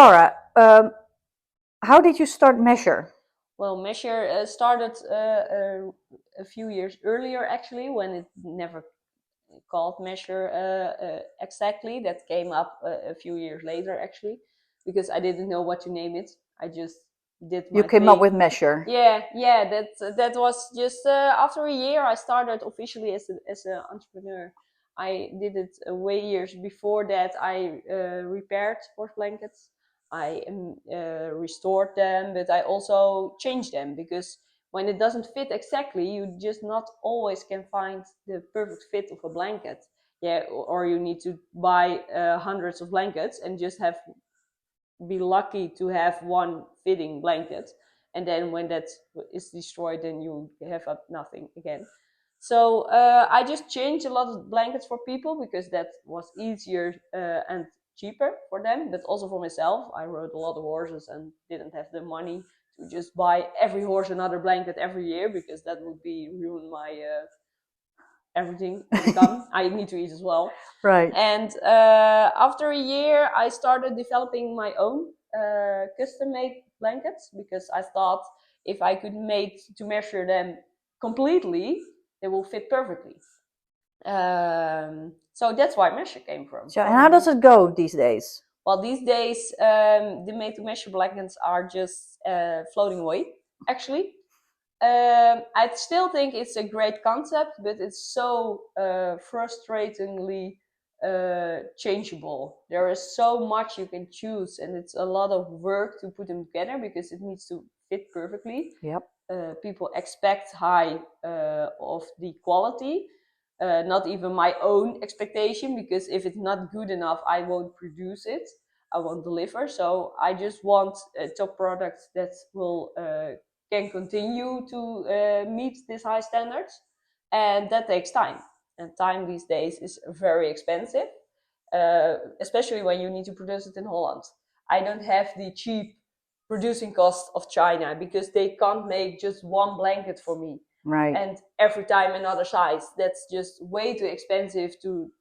Laura, how did you start Measure? Well, Measure started a few years earlier, actually, when it never called Measure exactly. That came up a few years later, actually, because I didn't know what to name it. I just did my You came thing. up with Measure. Yeah. That was just after a year. I started officially as an entrepreneur. I did it way years before that. I repaired sports blankets. I restored them, but I also changed them, because when it doesn't fit exactly, you just not always can find the perfect fit of a blanket. Yeah, or you need to buy hundreds of blankets and just be lucky to have one fitting blanket, and then when that is destroyed, then you have nothing again. So I just changed a lot of blankets for people, because that was easier and cheaper for them, but also for myself. I rode a lot of horses and didn't have the money to just buy every horse another blanket every year, because that would be ruin my everything income. I need to eat as well. Right. And after a year, I started developing my own custom-made blankets, because I thought if I could make to measure them completely, they will fit perfectly. So that's why Measure came from. So, and how does it go these days? Well, these days, the made-to-measure blankets are just floating away, actually. I still think it's a great concept, but it's so frustratingly changeable. There is so much you can choose, and it's a lot of work to put them together, because it needs to fit perfectly. Yep. People expect high of the quality. Not even my own expectation, because if it's not good enough, I won't produce it. I won't deliver. So I just want top products that will can continue to meet these high standards, and that takes time. And time these days is very expensive, especially when you need to produce it in Holland. I don't have the cheap producing cost of China, because they can't make just one blanket for me. Right. And every time another size. That's just way too expensive to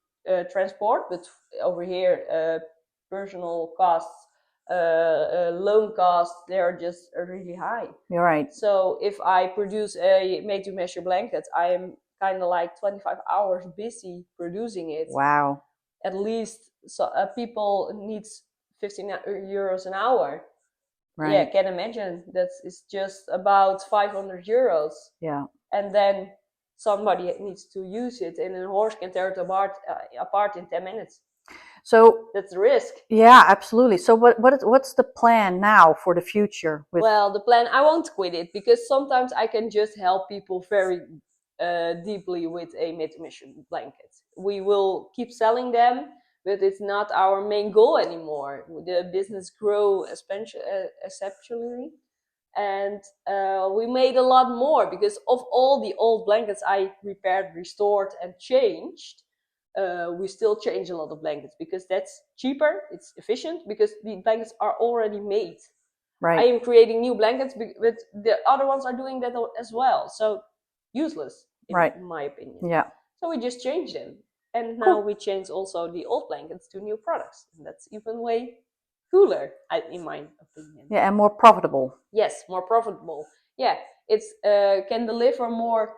transport. But over here, personal costs, loan costs, they're just really high. You're right. So if I produce a made-to-measure blanket, I am kind of like 25 hours busy producing it. Wow. At least people needs 15 euros an hour. Right. Yeah, can imagine. That is just about 500 euros. Yeah. And then somebody needs to use it, and a horse can tear it apart in 10 minutes. So that's the risk. Yeah, absolutely. So what's the plan now for the future? Well, the plan, I won't quit it, because sometimes I can just help people very deeply with a made-to-measure blanket. We will keep selling them, but it's not our main goal anymore. The business grew exceptionally, and we made a lot more, because of all the old blankets I repaired, restored, and changed. We still change a lot of blankets, because that's cheaper, it's efficient, because the blankets are already made. Right. I am creating new blankets, but the other ones are doing that as well. So useless, in my opinion. Yeah. So we just change them, and now Cool. we change also the old blankets to new products, and that's even way cooler, in my opinion. Yeah, and more profitable. Yes, more profitable. Yeah, it's can deliver more